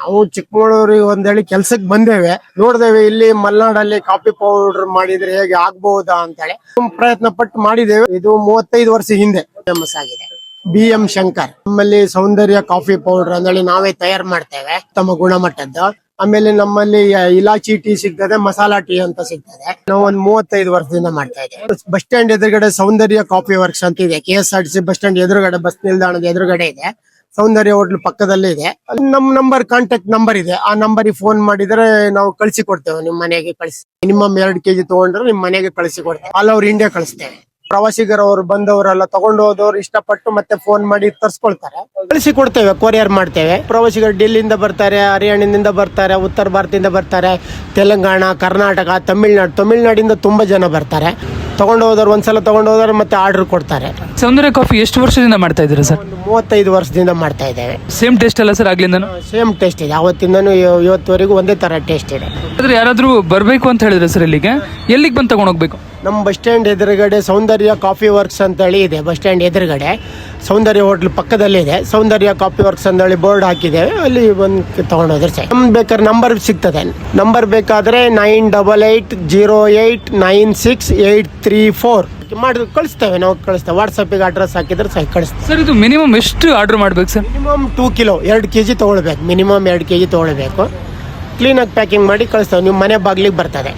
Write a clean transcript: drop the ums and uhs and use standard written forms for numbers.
ನಾವು ಚಿಕ್ಕಮಗಳೂರಿಗೆ ಒಂದೇಳಿ ಕೆಲ್ಸಕ್ಕೆ ಬಂದೇವೆ, ನೋಡ್ದೇವೆ ಇಲ್ಲಿ ಮಲೆನಾಡಲ್ಲಿ ಕಾಫಿ ಪೌಡರ್ ಮಾಡಿದ್ರೆ ಹೇಗೆ ಆಗ್ಬಹುದಾ ಅಂತೇಳಿ ಪ್ರಯತ್ನ ಪಟ್ಟು ಮಾಡಿದ್ದೇವೆ. ಇದು 35 ವರ್ಷ ಹಿಂದೆ ಫೇಮಸ್ ಆಗಿದೆ. BM ಶಂಕರ್. ನಮ್ಮಲ್ಲಿ ಸೌಂದರ್ಯ ಕಾಫಿ ಪೌಡರ್ ಅಂದೇಳಿ ನಾವೇ ತಯಾರು ಮಾಡ್ತೇವೆ, ತಮ್ಮ ಗುಣಮಟ್ಟದ್ದು. ಆಮೇಲೆ ನಮ್ಮಲ್ಲಿ ಇಲಾಚಿ ಟೀ ಸಿಗ್ತದೆ, ಮಸಾಲಾ ಟೀ ಅಂತ ಸಿಗ್ತದೆ. ನಾವು ಒಂದು 35 ವರ್ಷದಿಂದ ಮಾಡ್ತಾ ಇದ್ದೇವೆ. ಬಸ್ ಸ್ಟ್ಯಾಂಡ್ ಎದುರುಗಡೆ ಸೌಂದರ್ಯ ಕಾಫಿ ವರ್ಕ್ಸ್ ಅಂತ ಇದೆ. KSRTC ಬಸ್ ಸ್ಟ್ಯಾಂಡ್ ಎದುರುಗಡೆ, ಬಸ್ ನಿಲ್ದಾಣದ ಎದುರುಗಡೆ ಇದೆ. ಸೌಂದರ್ಯ ಹೋಟ್ಲ್ ಪಕ್ಕದಲ್ಲೇ ಇದೆ. ನಮ್ಮ ಕಾಂಟ್ಯಾಕ್ಟ್ ನಂಬರ್ ಇದೆ. ಆ ನಂಬರಿಗೆ ಫೋನ್ ಮಾಡಿದ್ರೆ ನಾವು ಕಳಿಸಿ ಕೊಡ್ತೇವೆ, ನಿಮ್ ಮನೆಗೆ ಕಳಿಸಿ. ಮಿನಿಮಮ್ 2 kg ತಗೊಂಡ್ರೆ ನಿಮ್ ಮನೆಗೆ ಕಳಿಸಿ ಕೊಡ್ತೇವೆ. ಆಲ್ ಓವರ್ ಇಂಡಿಯಾ ಕಳಿಸ್ತೇವೆ. ಪ್ರವಾಸಿಗರವರು ಬಂದವರೆಲ್ಲ ತಗೊಂಡು ಹೋದವ್ರು ಇಷ್ಟಪಟ್ಟು ಮತ್ತೆ ಫೋನ್ ಮಾಡಿ ತರ್ಸ್ಕೊಳ್ತಾರೆ, ಕಳಿಸಿ ಕೊಡ್ತೇವೆ, ಕೊರಿಯರ್ ಮಾಡ್ತೇವೆ. ಪ್ರವಾಸಿಗರು ಡೆಲ್ಲಿಯಿಂದ ಬರ್ತಾರೆ, ಹರಿಯಾಣದಿಂದ ಬರ್ತಾರೆ, ಉತ್ತರ ಭಾರತದಿಂದ ಬರ್ತಾರೆ, ತೆಲಂಗಾಣ, ಕರ್ನಾಟಕ, ತಮಿಳ್ನಾಡಿಂದ ತುಂಬಾ ಜನ ಬರ್ತಾರೆ. ತಗೊಂಡು ಹೋದವ್ರು ಒಂದ್ಸಲ ತಗೊಂಡು ಹೋದ್ರೆ ಮತ್ತೆ ಆರ್ಡರ್ ಕೊಡ್ತಾರೆ. ಸೌಂದರ್ಯ ಕಾಫಿ ಎಷ್ಟು ವರ್ಷದಿಂದ ಮಾಡ್ತಾ ಇದ್ದೀರಾ ಸರ್? ಒಂದು 35 ವರ್ಷದಿಂದ ಮಾಡ್ತಾ ಇದ್ದೇವೆ. ಸೇಮ್ ಟೇಸ್ಟ್ ಅಲ್ಲ ಸರ್ ಆಗ್ಲಿಂದನು? ಸೇಮ್ ಟೇಸ್ಟ್ ಇದೆ, ಅವತ್ತಿಂದನೂ ಇವತ್ತುವರೆಗೂ ಒಂದೇ ತರ ಟೇಸ್ಟ್ ಇದೆ. ಆದ್ರೆ ಯಾರಾದ್ರೂ ಬರ್ಬೇಕು ಅಂತ ಹೇಳಿದ್ರೆ ಸರ್ ಇಲ್ಲಿಗೆ ಎಲ್ಲಿಗೆ ಬಂದು ತಗೊಂಡ್ ಹೋಗ್ಬೇಕು? ನಮ್ಮ ಬಸ್ ಸ್ಟ್ಯಾಂಡ್ ಎದುರುಗಡೆ ಸೌಂದರ್ಯ ಕಾಫಿ ವರ್ಕ್ಸ್ ಅಂತ ಹೇಳಿ ಇದೆ. ಬಸ್ ಸ್ಟ್ಯಾಂಡ್ ಎದುರುಗಡೆ ಸೌಂದರ್ಯ ಹೋಟ್ಲ್ ಪಕ್ಕದಲ್ಲೇ ಇದೆ. ಸೌಂದರ್ಯ ಕಾಫಿ ವರ್ಕ್ಸ್ ಅಂತ ಹೇಳಿ ಬೋರ್ಡ್ ಹಾಕಿದ್ದೇವೆ, ಅಲ್ಲಿ ಬಂದು ತಗೊಂಡೋದ್ರೆ ಸರಿ. ನಮ್ಗೆ ಬೇಕಾದ್ರೆ ನಂಬರ್ ಸಿಗ್ತದೆ. ನಂಬರ್ ಬೇಕಾದ್ರೆ 9888096834 ಮಾಡಿ ಕಳಿಸ್ತೇವೆ. ನಾವು ಕಳಿಸ್ತೇವೆ, ವಾಟ್ಸಪ್ಪಿಗೆ ಅಡ್ರೆಸ್ ಹಾಕಿದ್ರೆ ಸಹ ಕಳಿಸ್ತೇವೆ. ಸರ್ ಇದು ಮಿನಿಮಮ್ ಎಷ್ಟು ಆರ್ಡರ್ ಮಾಡ್ಬೇಕು ಸರ್? ಮಿನಿಮಮ್ 2 kg 2 kg ತೊಗೊಳ್ಬೇಕು. ಮಿನಿಮಮ್ 2 kg ತೊಗೊಳ್ಬೇಕು. ಕ್ಲೀನಾಗಿ ಪ್ಯಾಕಿಂಗ್ ಮಾಡಿ ಕಳಿಸ್ತೇವೆ, ನಿಮ್ಮ ಮನೆ ಬಾಗಿಲಿಗೆ ಬರ್ತದೆ.